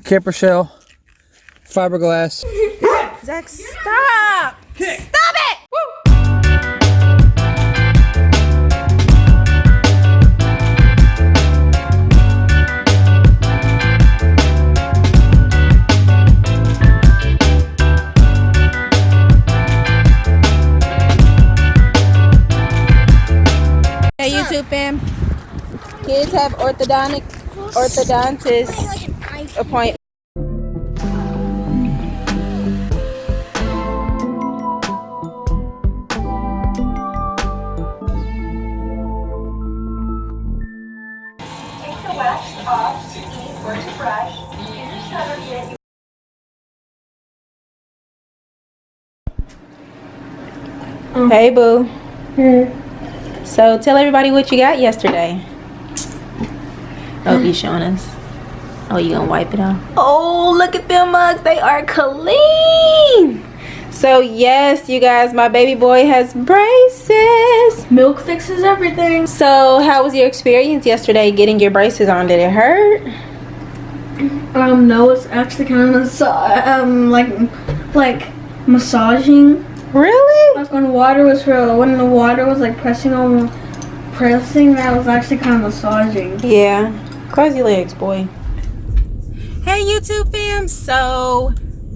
camper shell, fiberglass. Zach, stop! Stop it! Woo! Hey YouTube fam, kids have orthodontist appointment. Take the wax off to eat or to brush. Use cutter to Hey boo. So tell everybody what you got yesterday. Oh, you showing us. Oh, you gonna wipe it off? Oh, look at them mugs. They are clean. So yes, you guys, my baby boy has braces. Milk fixes everything. So how was your experience yesterday getting your braces on? Did it hurt? No, it's actually kind of like massaging. Really? Like when the water was like pressing, that was actually kind of massaging. Yeah. Close your legs, boy. Hey YouTube fam, so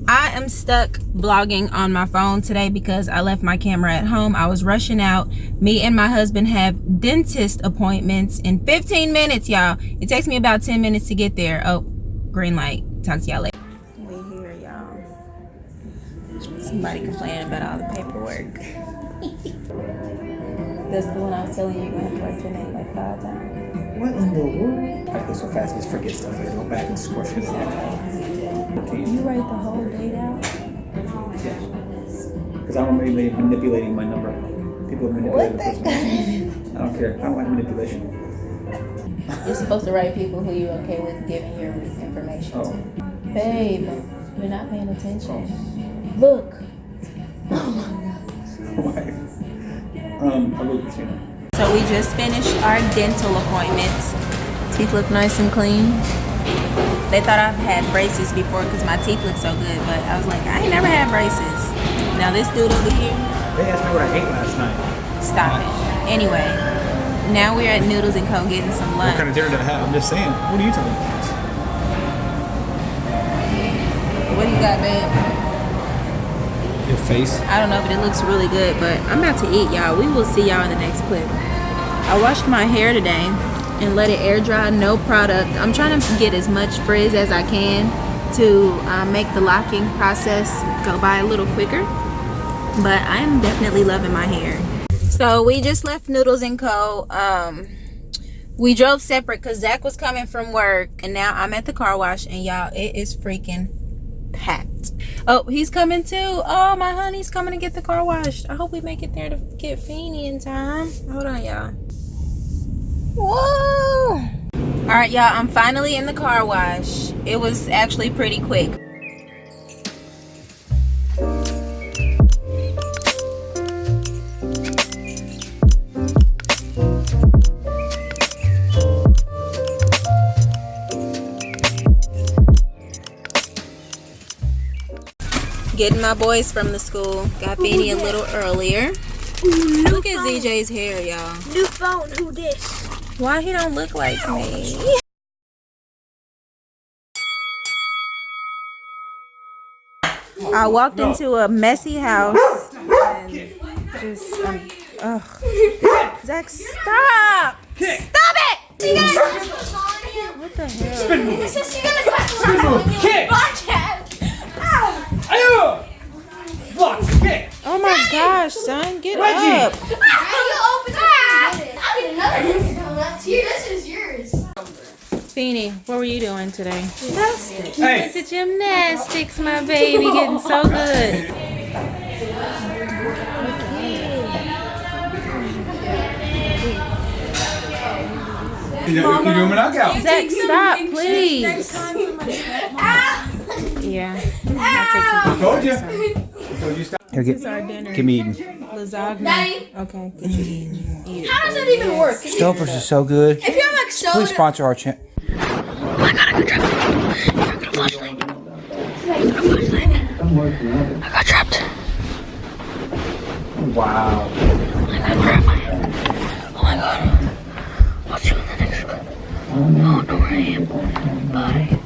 I am stuck vlogging on my phone today because I left my camera at home. I was rushing out. Me and my husband have dentist appointments in 15 minutes, y'all. It takes me about 10 minutes to get there. Oh, green light. Talk to y'all later. We here, y'all. Somebody complaining about all the paperwork. That's the one I was telling you you're gonna have to write your name like 5 times. What in the world? I go so fast, I just forget stuff. I go back and squish it. You write the whole date out? Because I'm manipulating my number. People are manipulating my I don't care. I don't like manipulation. You're supposed to write people who you're okay with giving your information to. Babe, you're not paying attention. Look. I will Christina. So we just finished our dental appointments. Teeth look nice and clean. They thought I've had braces before because my teeth look so good, but I was like, I ain't never had braces. Now this dude over here. They asked me what I ate last night. Stop it. Anyway, now we're at Noodles & Co. getting some lunch. What kind of dinner did I have? I'm just saying. What are you talking about? What do you got, babe? Your face. I don't know, but it looks really good. But I'm about to eat, y'all. We will see y'all in the next clip. I washed my hair today and let it air dry, no product. I'm trying to get as much frizz as I can to make the locking process go by a little quicker. But I am definitely loving my hair. So we just left Noodles & Co. We drove separate because Zach was coming from work, and now I'm at the car wash, and y'all, it is freaking packed. Oh, he's coming too. Oh, my honey's coming to get the car washed. I hope we make it there to get Feeny in time. Hold on, y'all. Whoa! All right, y'all, I'm finally in the car wash. It was actually pretty quick. Getting my boys from the school. Got Feeny a little earlier. Look at ZJ's hair, y'all. New phone, who this? Why he don't look like me? I walked into a messy house and just, Zach, stop! Stop it! What the hell? Spin move. This is gonna cut. Spin move. Kick. Block. Kick. Oh my gosh, son, get Reggie. up! You open it. I'll get another donut. Here, this is yours. Feeny, what were you doing today? Gymnastics. You went to gymnastics, my baby, getting so good. You're doing a knockout. Zach, stop, please. Yeah. I told you. Stop. Here, This is our dinner. give me eating. Lasagna. Daddy. Okay, get you eating. Eat it. How does that even work? Stouffer's is so good. If you have like soda. Please sponsor our channel. I got a good drink. You're gonna watch me. I got trapped. Wow. Oh my god. I'll see you in the next clip. I don't know where I am. Bye.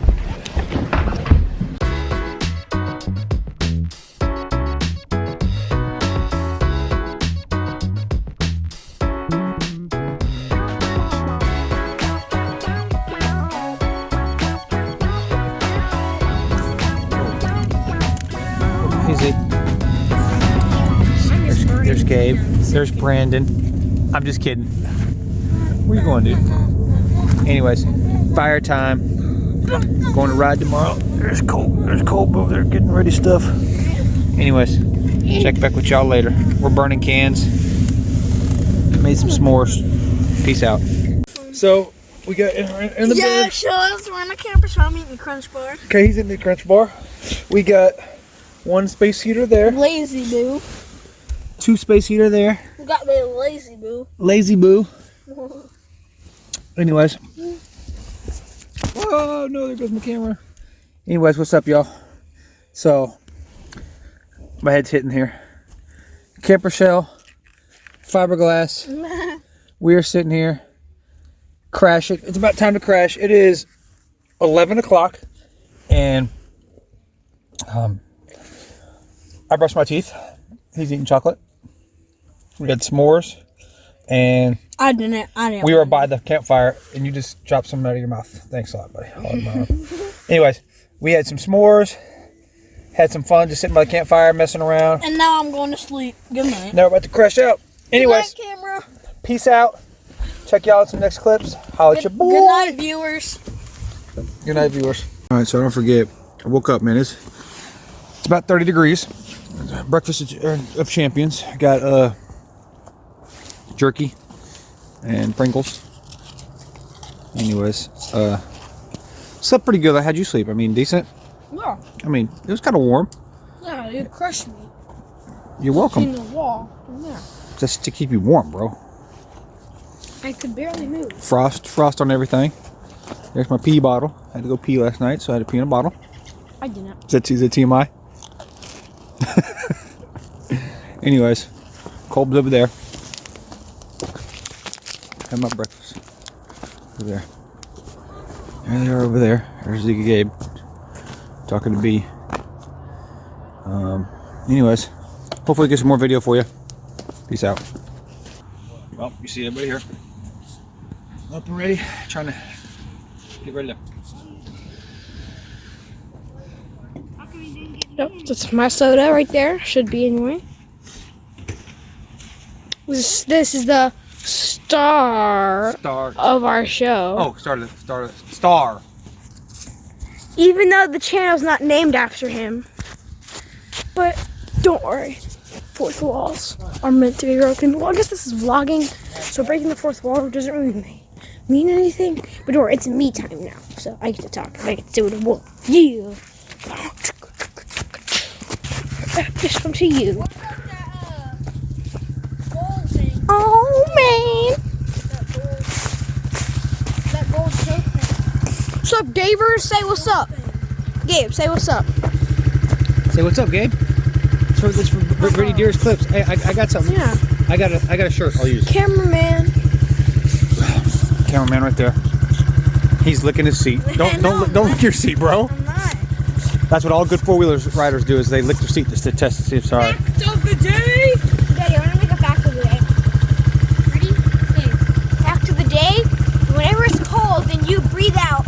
Easy. There's Gabe. There's Brandon. I'm just kidding. Where you going, dude? Anyways, fire time. Going to ride tomorrow. There's Cole. There's Cole over there getting ready stuff. Anyways, check back with y'all later. We're burning cans. Made some s'mores. Peace out. So we got in the bed. Show us. We're in the camper, so I'm eating Crunch Bar. Okay, he's in the Crunch Bar. We got one space heater there. Lazy Boo. Two space heater there. We got me a Lazy Boo. Lazy Boo. Anyways. Oh no, there goes my camera. Anyways, what's up, y'all? So, my head's hitting here. Camper shell, fiberglass. We are sitting here, crashing. It's about time to crash. It is 11 o'clock, and I brushed my teeth. He's eating chocolate. We had s'mores, and I didn't. we were by the campfire, and you just dropped some out of your mouth. Thanks a lot, buddy. Anyways, we had some s'mores, had some fun just sitting by the campfire, messing around. And now I'm going to sleep. Good night. Now we're about to crash out. Anyways, Good night, camera. peace out. Check y'all out some next clips. Holla at your boy. Good night, viewers. Good night, viewers. All right, so don't forget, I woke up, man. It's about 30 degrees. Breakfast of champions. Got jerky and Pringles. Anyways, slept pretty good. How'd you sleep? I mean, decent? Yeah. I mean, it was kind of warm. Yeah, you crushed me. You're In welcome. the wall. Yeah. Just to keep you warm, bro. I could barely move. Frost on everything. There's my pee bottle. I had to go pee last night, so I had to pee in a bottle. I didn't. Is that TMI? Anyways, Colb's over there. Had my breakfast. Over there. There they are over there. There's Ziggy Gabe. Talking to B. Anyways, hopefully get some more video for you. Peace out. Well, you see everybody here. Up and ready. Trying to get ready to... Yep, that's my soda right there. Should be anyway. This is the star of our show. Oh, star. Even though the channel's not named after him. But don't worry. Fourth walls are meant to be broken. Well, I guess this is vlogging, so breaking the fourth wall doesn't really mean anything. But don't worry, it's me time now, so I get to talk. I get to do what I want. Yeah. This one to you. Oh man. What's up, Davers? Say what's up. Gabe, say what's up. Say what's up, Gabe. It's for Brady Deer's clips. Hey, I got something. Yeah. I got a shirt I'll use. Cameraman. Cameraman right there. He's licking his seat. Don't lick your seat, bro. I'm not. That's what all good four-wheelers riders do, is they lick their seat just to test to see if it's alright. Fact of the day. Daddy, I want to make a fact of the day. Ready? Okay. Fact of the day, whenever it's cold and you breathe out,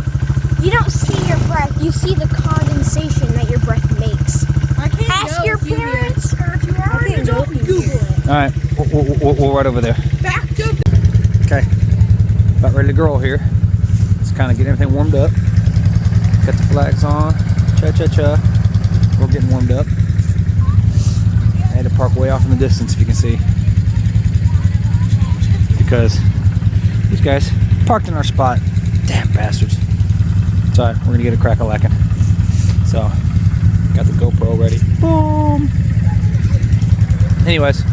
you don't see your breath. You see the condensation that your breath makes. I can't Ask your parents, or if you already know, don't, Google it. Alright, we'll right over there. Fact of the Okay. About ready to go here. Just kind of getting everything warmed up. Got the flags on. Cha-cha-cha. We're getting warmed up. I had to park way off in the distance, if you can see. Because these guys parked in our spot. Damn bastards. It's alright, we're gonna get a crack-a-lackin'. So, got the GoPro ready. Boom! Anyways,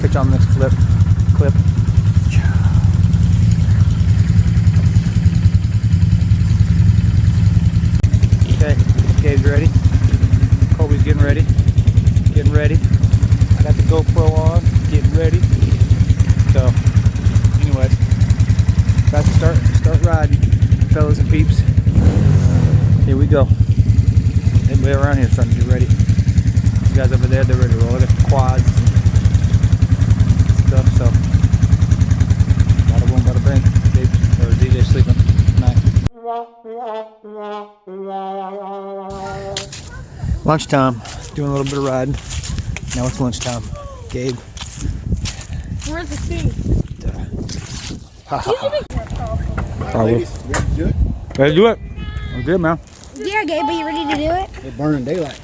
pitch on this clip. Okay, Gabe's ready. ready. Getting ready. I got the GoPro on. Getting ready. So, anyways, about to start riding, fellas and peeps. Here we go. Everybody around here starting to get ready. You guys over there, they're ready to roll. I got the quads and stuff. So, bada boom, bada bing. Or DJ sleeping tonight. Lunchtime. Doing a little bit of riding. Now it's lunchtime. Gabe. Where's the seat? Probably. Ladies, you ready to do it? Ready to do it? I'm good, man. Yeah, Gabe, are you ready to do it? We're burning daylight.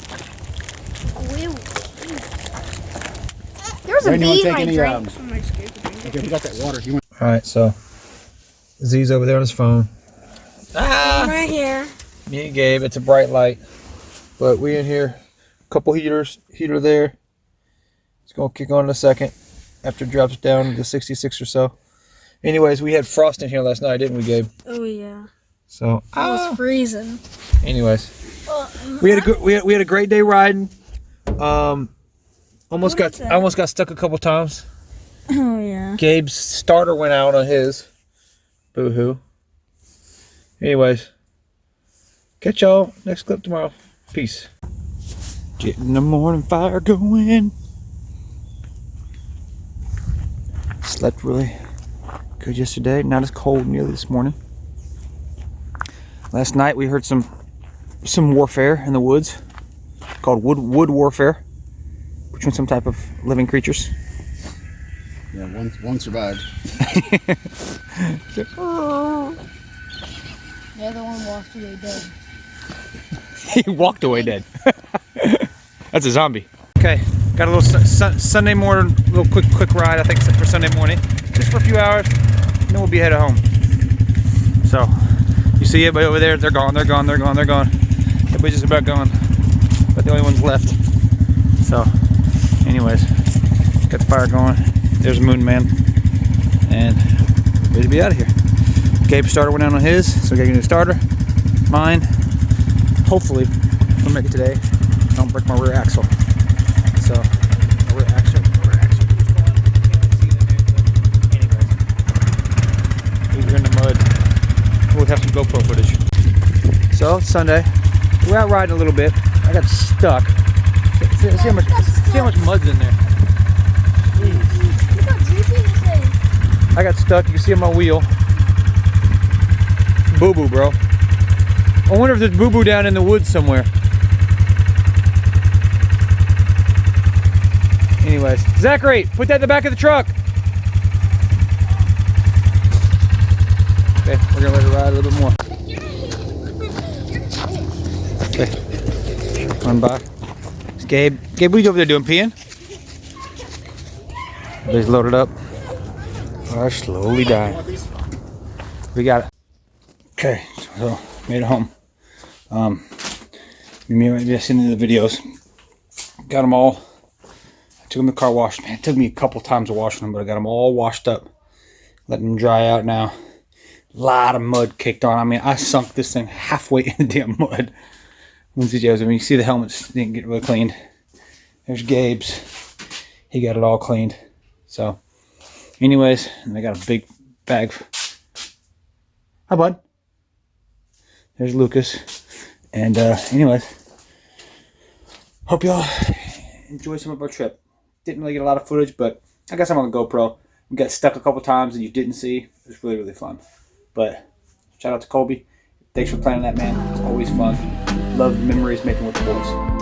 There was a Brandon, bee you in wanna my take any, drink. Okay, we got that water. You want? All right, so Z's over there on his phone. Right here. Me and Gabe. It's a bright light, but we in here. Couple heater there. It's gonna kick on in a second after it drops down to 66 or so. Anyways, we had frost in here last night, didn't we, Gabe? Oh yeah. So It was freezing. anyways, we had a great day riding. I almost got stuck a couple times. Oh yeah. Gabe's starter went out on his. Boo hoo. Anyways, catch y'all next clip tomorrow. Peace. Getting the morning fire going. Slept really good yesterday. Not as cold nearly this morning. Last night we heard some warfare in the woods, called wood warfare, between some type of living creatures. Yeah, one survived. The other one walked away dead. He walked away dead. That's a zombie. Okay, got a little Sunday morning, little quick ride. I think for Sunday morning, just for a few hours, and then we'll be headed home. So, you see everybody over there? They're gone. Everybody's just about gone, but the only ones left. So, anyways, got the fire going. There's Moon Man, and ready to be out of here. Gabe's starter went out on his, so we got a new starter. Mine, hopefully, we'll make it today. Don't break my rear axle. So, my rear axle is going. You can't see it in there, but anyways, we're in the mud. We'll have some GoPro footage. So, it's Sunday. We're out riding a little bit. I got stuck. See how much mud's in there. Jeez. Look how juicy this is. I got stuck. You can see on my wheel. Boo-boo, bro. I wonder if there's boo-boo down in the woods somewhere. Anyways, Zachary, put that in the back of the truck. Okay, we're gonna let it ride a little bit more. Okay, run by. It's Gabe. Gabe, what are you over there doing? Peeing? Everybody's loaded up. We're slowly dying. We got it. Okay, so made it home. You may have seen in the videos. Got them all. I took them to the car wash. Man, it took me a couple times of washing them, but I got them all washed up. Letting them dry out now. A lot of mud kicked on. I mean, I sunk this thing halfway in the damn mud. Once it goes, I mean, you see the helmets didn't get really cleaned. There's Gabe's. He got it all cleaned. So, anyways, and I got a big bag. Hi, bud. There's Lucas. And anyways, hope y'all enjoy some of our trip. Didn't really get a lot of footage, but I guess I'm on the GoPro. We got stuck a couple times and you didn't see. It was really, really fun. But shout out to Colby. Thanks for planning that, man. It's always fun. Love the memories making with the boys.